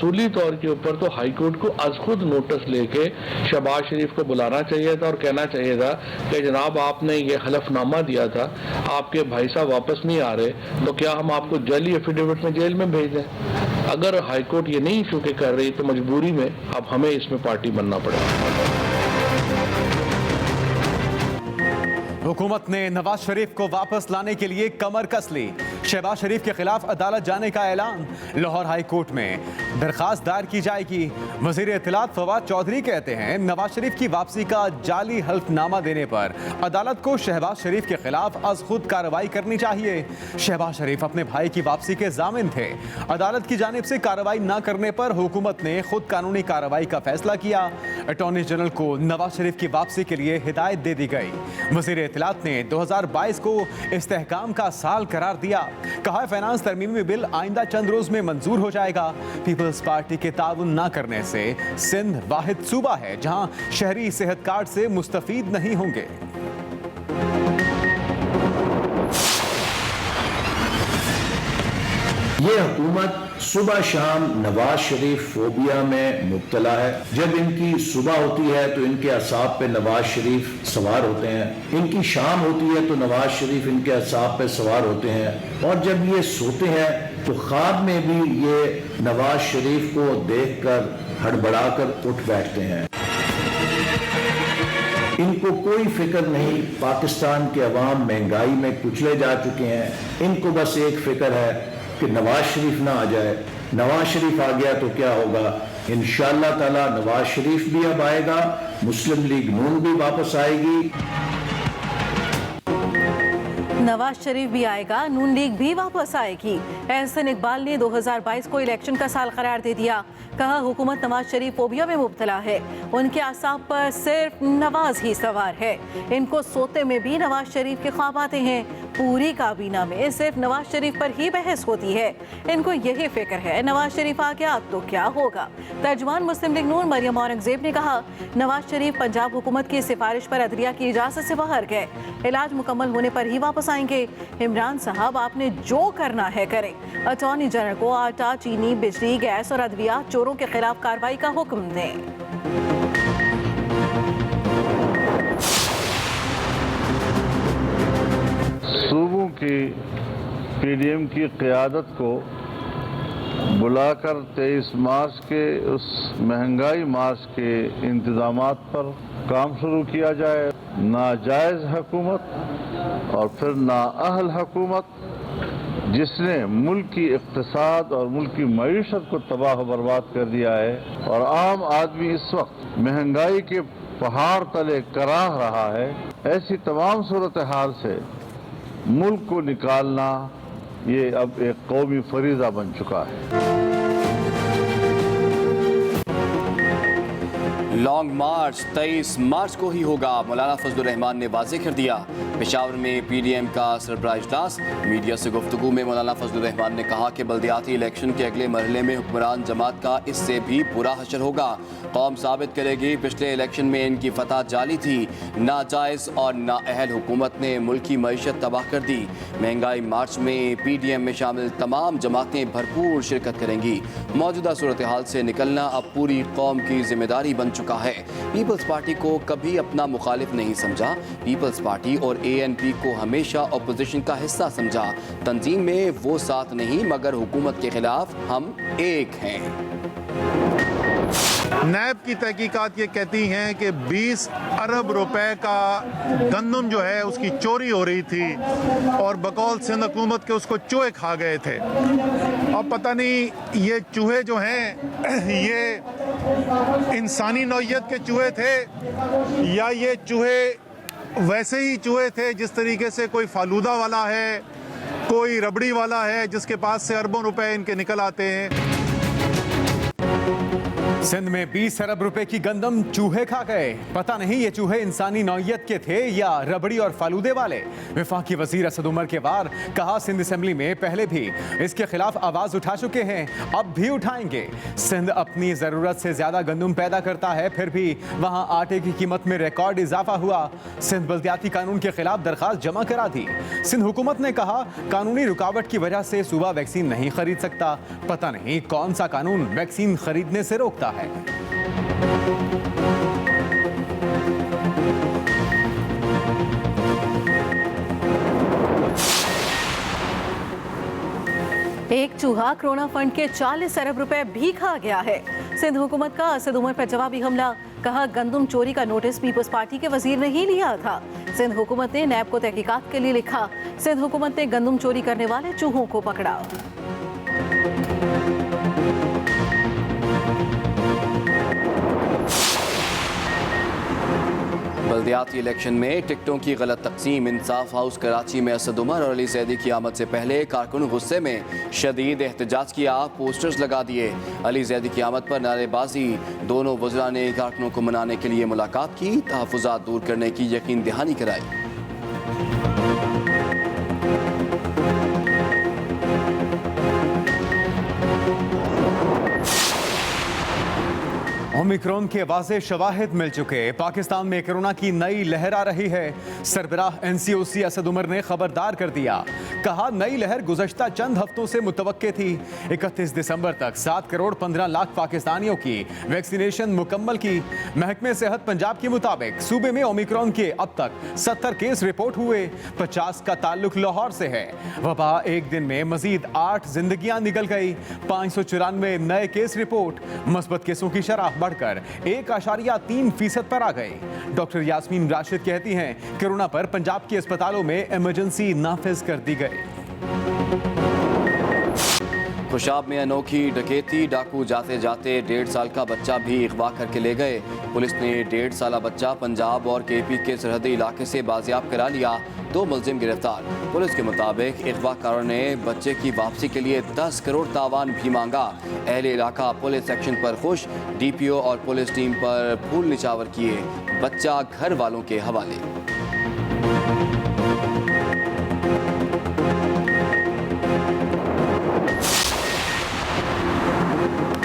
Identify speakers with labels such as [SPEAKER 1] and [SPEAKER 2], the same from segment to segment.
[SPEAKER 1] उसूली तौर के ऊपर तो हाई कोर्ट को आज खुद नोटिस लेके शहबाज शरीफ को बुलाना चाहिए था और कहना चाहिए था कि जनाब आपने ये हलफनामा दिया था, आपके भाई साहब वापस नहीं आ रहे, तो क्या हम आपको जाली एफिडेविट में जेल में भेज दें। अगर हाई कोर्ट ये नहीं चूके कर रही तो मजबूरी में अब हमें इसमें पार्टी बनना पड़ेगा।
[SPEAKER 2] हुकूमत ने नवाज शरीफ को वापस लाने के लिए कमर कस ली। शहबाज शरीफ के खिलाफ अदालत जाने का ऐलान। लाहौर हाई कोर्ट में दरखास्त दायर की जाएगी। वजीर इत्तलात फवाद चौधरी कहते हैं नवाज शरीफ की वापसी का जाली हल्फनामा देने पर अदालत को शहबाज शरीफ के खिलाफ अज खुद कार्रवाई करनी चाहिए। शहबाज शरीफ अपने भाई की वापसी के जामिन थे। अदालत की जानिब से कार्रवाई न करने पर हुकूमत ने खुद कानूनी कार्रवाई का फैसला किया। अटॉर्नी जनरल को नवाज शरीफ की वापसी के लिए हिदायत दे दी गई। वजीर इत्तलात ने 2022 को इस्तेहकाम का साल करार दिया। कहा फाइनेंस तरमीमी बिल आइंदा चंद रोज में मंजूर हो जाएगा। पीपल्स पार्टी के ताउन न करने से सिंध वाहिद सूबा है जहां शहरी सेहत कार्ड से मुस्तफीद नहीं होंगे।
[SPEAKER 3] ये हुकूमत सुबह शाम नवाज शरीफ फोबिया में मुब्तला है। जब इनकी सुबह होती है तो इनके असाब पे नवाज शरीफ सवार होते हैं, इनकी शाम होती है तो नवाज शरीफ इनके असाब पे सवार होते हैं, और जब ये सोते हैं तो ख्वाब में भी ये नवाज शरीफ को देखकर हड़बड़ाकर उठ बैठते हैं। इनको कोई फिक्र नहीं, पाकिस्तान के अवाम महंगाई में कुचले जा चुके हैं। इनको बस एक फिक्र है कि नवाज शरीफ ना आ जाए। नवाज शरीफ आ गया तो क्या होगा, इंशाअल्लाह ताला नवाज शरीफ भी अब आएगा, मुस्लिम लीग नून भी वापस आएगी।
[SPEAKER 4] नवाज शरीफ भी आएगा, नून लीग भी वापस आएगी। एहसन इकबाल ने 2022 को इलेक्शन का साल करार दे दिया। कहा हुकूमत नवाज शरीफ फोबिया में मुब्तला है, उनके आसाब पर सिर्फ नवाज ही सवार है। इनको सोते में भी नवाज शरीफ के ख्वाब आते हैं। पूरी काबीना में सिर्फ नवाज शरीफ पर ही बहस होती है। इनको यही फिक्र है नवाज शरीफ आ गया तो क्या होगा। तर्जुमान मुस्लिम लीग नून मरियम औरंगजेब ने कहा नवाज शरीफ पंजाब हुकूमत की सिफारिश पर अदलिया की इजाजत से बाहर गए, इलाज मुकम्मल होने पर ही वापस आएंगे। इमरान साहब आपने जो करना है करें। अटॉर्नी जनरल को आटा, चीनी, बिजली, गैस और अदविया चोरों के खिलाफ कार्रवाई का हुक्म दें।
[SPEAKER 5] सूबों की पीडीएम की क़यादत को बुलाकर 23 मार्च के उस महंगाई मार्च के इंतजामात पर काम शुरू किया जाए। नाजायज़ हुकूमत और फिर नाअहल हुकूमत जिसने मुल्क की इक़्तिसाद और मुल्क की मईशत को तबाह बर्बाद कर दिया है, और आम आदमी इस वक्त महंगाई के पहाड़ तले कराह रहा है। ऐसी तमाम सूरत हाल से मुल्क को निकालना ये अब एक कौमी फरीज़ा बन चुका है।
[SPEAKER 6] लॉन्ग मार्च 23 मार्च को ही होगा, मौलाना फजलुर रहमान ने वाज़ेह कर दिया। पेशावर में पीडीएम का सरबराह इजलास। मीडिया से गुफ्तगू में मौलाना फजलुर रहमान ने कहा कि बल्दियाती इलेक्शन के अगले मरहले में हुक्मरान जमात का इससे भी बुरा हशर होगा। कौम साबित करेगी पिछले इलेक्शन में इनकी फतह जाली थी। नाजायज़ और नाअहल हुकूमत ने मुल्क की मईशत तबाह कर दी। महंगाई मार्च में पीडीएम में शामिल तमाम जमातें भरपूर शिरकत करेंगी। मौजूदा सूरत हाल से निकलना अब पूरी कौम की जिम्मेदारी बन चुका है। पीपल्स पार्टी को कभी अपना मुखालिफ नहीं समझा। पीपल्स पार्टी और एएनपी को हमेशा अपोजिशन का हिस्सा समझा। तंजीम में वो साथ नहीं मगर हुकूमत के खिलाफ हम एक हैं।
[SPEAKER 7] नैब की तहकीकात ये कहती हैं कि 20 अरब रुपए का गंदम जो है उसकी चोरी हो रही थी और बकौल सिंध हुकूमत के उसको चूहे खा गए थे। अब पता नहीं ये चूहे जो हैं ये इंसानी नौइयत के चूहे थे या ये चूहे वैसे ही चूहे थे जिस तरीके से कोई फालूदा वाला है, कोई रबड़ी वाला है जिसके पास से अरबों रुपए इनके निकल आते हैं।
[SPEAKER 2] सिंध में 20 अरब रुपए की गंदम चूहे खा गए। पता नहीं ये चूहे इंसानी नौइयत के थे या रबड़ी और फालूदे वाले। वफाकी वजीर असद उमर के वार, कहा सिंध असेंबली में पहले भी इसके खिलाफ आवाज उठा चुके हैं, अब भी उठाएंगे। सिंध अपनी जरूरत से ज्यादा गंदम पैदा करता है, फिर भी वहां आटे की कीमत में रिकॉर्ड इजाफा हुआ। सिंध बल्दियाती कानून के खिलाफ दरखास्त जमा करा दी। सिंध हुकूमत ने कहा कानूनी रुकावट की वजह से सूबा वैक्सीन नहीं खरीद सकता। पता नहीं कौन सा कानून वैक्सीन खरीदने से रोकता है।
[SPEAKER 4] एक चूहा कोरोना फंड के 40 अरब रुपए भी खा गया है। सिंध हुकूमत का असद उमर पर जवाबी हमला, कहा गंदम चोरी का नोटिस पीपल्स पार्टी के वजीर ने ही लिया था। सिंध हुकूमत ने नैब को तहकीकात के लिए लिखा। सिंध हुकूमत ने गंदम चोरी करने वाले चूहों को पकड़ा।
[SPEAKER 6] बल्दियाती इलेक्शन में टिकटों की गलत तकसीम, इंसाफ हाउस कराची में असद उमर और अली जैदी की आमद से पहले कारकुन गुस्से में शदीद एहतजाज किया, पोस्टर्स लगा दिए। अली जैदी की आमद पर नारेबाजी, दोनों वज़रा ने कारकुनों को मनाने के लिए मुलाकात की, तहफ़्फ़ुज़ात दूर करने की यकीन दहानी कराई।
[SPEAKER 2] ओमिक्रॉन के वाज़े शवाहिद मिल चुके। पाकिस्तान में कोरोना की नई लहर आ रही है। सरबराह NCOC असद उमर ने खबरदार कर दिया, कहा नई लहर गुज़श्ता चंद हफ्तों से मुतवक्के थी। 31 दिसंबर तक 7 करोड़ 15 लाख पाकिस्तानियों की वैक्सीनेशन मुकम्मल की। महकमे सेहत पंजाब के मुताबिक सूबे में ओमिक्रॉन के अब तक 70 केस रिपोर्ट हुए, 50 का ताल्लुक लाहौर से है। वबा एक दिन में मजीद 8 जिंदगियां निकल गई। 594 नए केस रिपोर्ट, मस्बत केसों की शरह बढ़कर 1.3% पर आ गई। डॉक्टर यास्मीन राशिद कहती हैं कोरोना पर पंजाब के अस्पतालों में इमरजेंसी नाफिज कर दी गई।
[SPEAKER 6] खुशाब में अनोखी डकैती, डाकू जाते जाते 1.5 साल का बच्चा भी अगवा करके ले गए। पुलिस ने 1.5 साल बच्चा पंजाब और KP के सरहदी इलाके से बाजियाब करा लिया। 2 मुलजिम गिरफ्तार। पुलिस के मुताबिक अगवाकारों ने बच्चे की वापसी के लिए 10 करोड़ तावान भी मांगा। अहले इलाका पुलिस एक्शन पर खुश, DPO और पुलिस टीम पर फूल निछावर किए। बच्चा घर वालों के हवाले।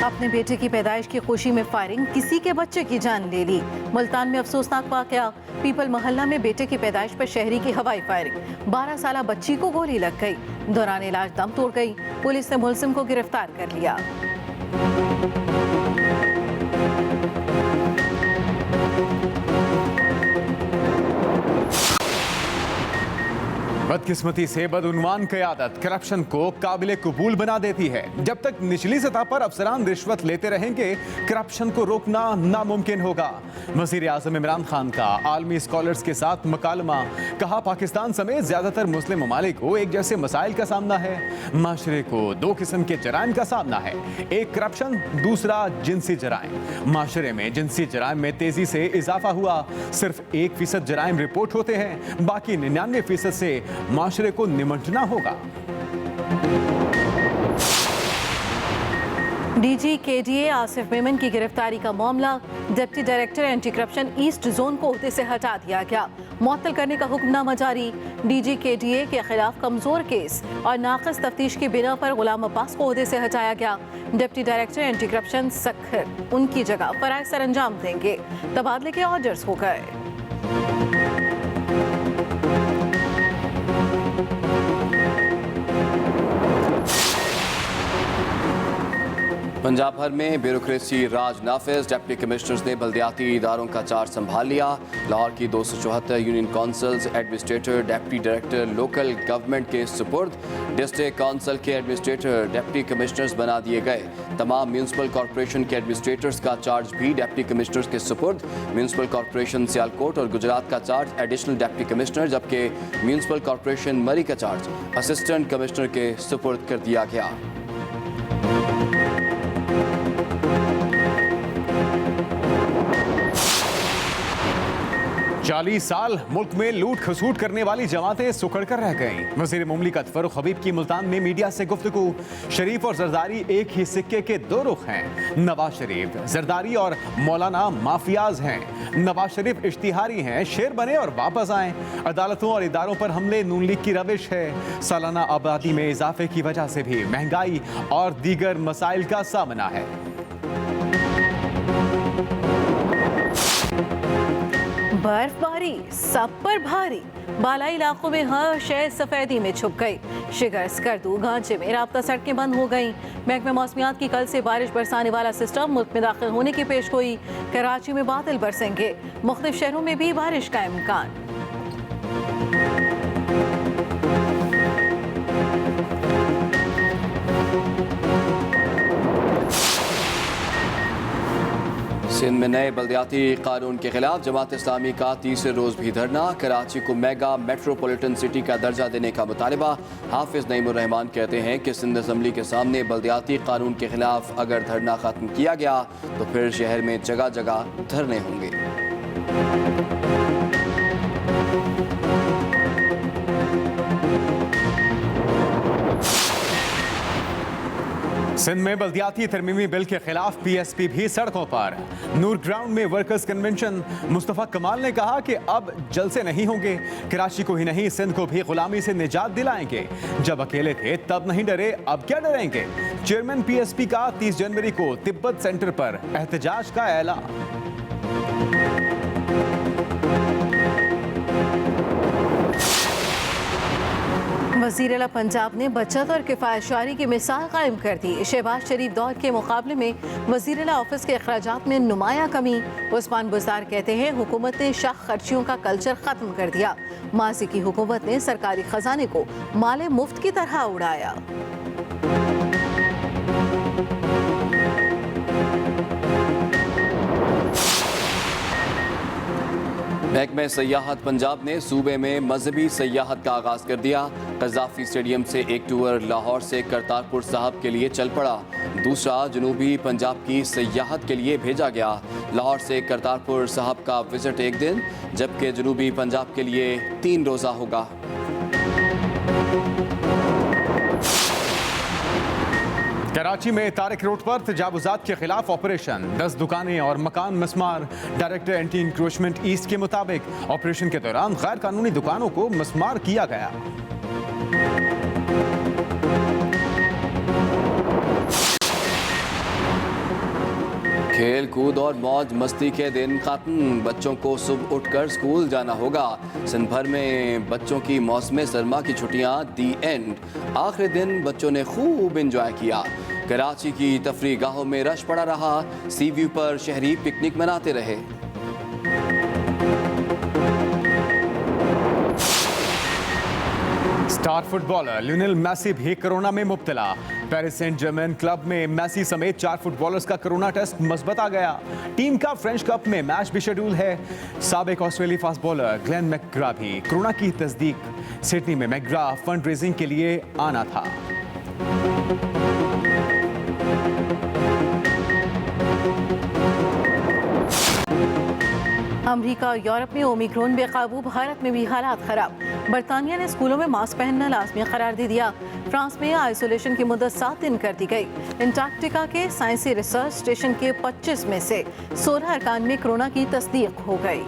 [SPEAKER 4] अपने बेटे की पैदाइश की खुशी में फायरिंग, किसी के बच्चे की जान ले ली। मुल्तान में अफसोसनाक वाकया, पीपल मोहल्ला में बेटे की पैदाइश पर शहरी की हवाई फायरिंग। 12 साला बच्ची को गोली लग गई, दौरान इलाज दम तोड़ गई। पुलिस ने मुलजिम को गिरफ्तार कर लिया।
[SPEAKER 2] बदकिस्मती से बदउन्वान क़यादत करप्शन को काबिल कबूल बना देती है। जब तक निचली सतह पर अफसरान रिश्वत लेते रहेंगे, करप्शन को रोकना नामुमकिन होगा। वज़ीर आज़म इमरान खान का आलमी स्कॉलर्स के साथ मुकालमा, कहा पाकिस्तान समेत ज़्यादातर मुस्लिम ममालिक को एक जैसे मसाइल का सामना है। माशरे को 2 किस्म के जराइम का सामना है, एक करप्शन, दूसरा जिनसी जराइम। माशरे में जिनसी जराइम में तेज़ी से इजाफा हुआ। सिर्फ 1% जराइम रिपोर्ट होते हैं, बाकी 99% से माशरे को निमटना होगा।
[SPEAKER 4] DG KDA आसिफ मेमन की गिरफ्तारी का मामला, deputy director anti corruption east zone को ओहदे से हटा दिया गया। मुअत्तल करने का हुक्मनामा जारी। DG KDA के खिलाफ कमजोर केस और नाक़िस तफ्तीश की बिना पर गुलाम अब्बास को ओहदे से हटाया गया। Deputy director anti corruption Sukkur उनकी जगह फराइज सर अंजाम देंगे। तबादले के ऑर्डर्स हो गए।
[SPEAKER 6] पंजाब भर में ब्यूरोक्रेसी राज नाफिज, डिप्टी कमिश्नर्स ने बल्दियाती इदारों का चार्ज संभाल लिया। लाहौर की 274 union councils, administrator, deputy director local government के सुपुर्द। डिस्ट्रिक्ट काउंसिल के एडमिनिस्ट्रेटर डिप्टी कमिश्नर्स बना दिए गए। तमाम म्यूनसिपल कॉरपोरेशन के एडमिनिस्ट्रेटर्स का चार्ज भी डिप्टी कमिश्नर्स के सुपुर्द। म्यूनसिपल कॉरपोरेशन सियालकोट और गुजरात का चार्ज एडिशनल डिप्टी कमिश्नर, जबकि म्यूनसिपल कॉरपोरेशन मरी का चार्ज असिस्टेंट कमिश्नर के सुपुर्द कर दिया गया।
[SPEAKER 2] 40 साल मुल्क में लूट खसूट करने वाली जमातें सुखड़ कर रह गईं। वज़ीर मुमलिकत फरूख हबीब की मुल्तान में मीडिया से गुफ्तगू। शरीफ और जरदारी एक ही सिक्के के दो रुख हैं। नवाज शरीफ, जरदारी और मौलाना माफियाज हैं। नवाज शरीफ इश्तिहारी हैं, शेर बने और वापस आएं। अदालतों और इदारों पर हमले नून लीग की रविश है। सालाना आबादी में इजाफे की वजह से भी महंगाई और दीगर मसाइल का सामना है।
[SPEAKER 4] बर्फबारी सब पर भारी, बालाई इलाकों में हर शहर सफेदी में छुप गई। शिगर, स्कर्दू, गांचे में राब्ता सड़कें बंद हो गईं। महकमा मौसमियात की कल से बारिश बरसाने वाला सिस्टम मुल्क में दाखिल होने की पेशगोई। कराची में बादल बरसेंगे, मुख्तलिफ शहरों में भी बारिश का इम्कान।
[SPEAKER 6] सिंध में नए बल्दियाती कानून के खिलाफ जमात इस्लामी का तीसरे रोज भी धरना। कराची को मेगा मेट्रोपॉलिटन सिटी का दर्जा देने का मुतालबा। हाफिज नईमुर रहमान कहते हैं कि सिंध असम्बली के सामने बल्दियाती कानून के खिलाफ अगर धरना खत्म किया गया तो फिर शहर में जगह जगह धरने होंगे।
[SPEAKER 2] सिंध में बल्दियाती तरमीमी बिल के खिलाफ PSP भी सड़कों पर। नूर ग्राउंड में वर्कर्स कन्वेंशन। मुस्तफ़ा कमाल ने कहा कि अब जलसे नहीं होंगे, कराची को ही नहीं सिंध को भी गुलामी से निजात दिलाएंगे। जब अकेले थे तब नहीं डरे, अब क्या डरेंगे। चेयरमैन PSP का 30 जनवरी को तिब्बत सेंटर पर एहतजाज का ऐलान।
[SPEAKER 4] वज़ीर आला पंजाब ने बचत और किफ़ायतशारी की मिसाल कायम कर दी। शहबाज शरीफ दौर के मुकाबले में वज़ीर आला ऑफिस के अखराजात में नुमाया कमी। उस्मान बुज़दार कहते हैं हुकूमत ने शाख खर्चियों का कल्चर ख़त्म कर दिया। माजी की हुकूमत ने सरकारी खजाने को माले मुफ्त की तरह उड़ाया।
[SPEAKER 6] महकमा सयाहत पंजाब ने सूबे में मजहबी सयाहत का आगाज़ कर दिया। कज़ाफ़ी स्टेडियम से एक टूर लाहौर से करतारपुर साहब के लिए चल पड़ा। दूसरा जनूबी पंजाब की सयाहत के लिए भेजा गया। लाहौर से करतारपुर साहब का विजिट एक दिन, जबकि जनूबी पंजाब के लिए 3 रोज़ा होगा।
[SPEAKER 2] कराची में तारिक रोड पर तजावुजात के खिलाफ ऑपरेशन। 10 दुकानें और मकान मस्मार। डायरेक्टर एंटी इंक्रोचमेंट ईस्ट के मुताबिक ऑपरेशन के दौरान गैर कानूनी दुकानों को मस्मार किया गया।
[SPEAKER 6] खेल कूद और मौज मस्ती के दिन खत्म। बच्चों को सुबह उठकर स्कूल जाना होगा। सिंध भर में बच्चों की मौसम सरमा की छुट्टियां दी एंड। आखिरी दिन बच्चों ने खूब एंजॉय किया। कराची की तफरीह गाहों में रश पड़ा रहा। सी व्यू पर शहरी पिकनिक मनाते रहे।
[SPEAKER 2] स्टार फुटबॉलर लियोनेल मेसी भी कोरोना में मुब्तला। पेरिस सेंट जर्मेन क्लब में मेसी समेत 4 फुटबॉलर्स का कोरोना टेस्ट मस्बत आ गया। टीम का फ्रेंच कप में मैच भी शेड्यूल है। साबिक ऑस्ट्रेलियाई फास्ट बॉलर ग्लेन मैकग्रा भी कोरोना की तस्दीक। सिडनी में मैकग्रा फंड रेजिंग के लिए आना था।
[SPEAKER 4] अमेरिका और यूरोप में ओमिक्रॉन बेकाबू, भारत में भी हालात खराब। बरतानिया ने स्कूलों में मास्क पहनना लाजमी करार दे दिया। फ्रांस में आइसोलेशन की मुद्दत 7 दिन कर दी गई। अंटार्कटिका के साइंसी रिसर्च स्टेशन के 25 में से 16 अरकान में कोरोना की तस्दीक हो गई।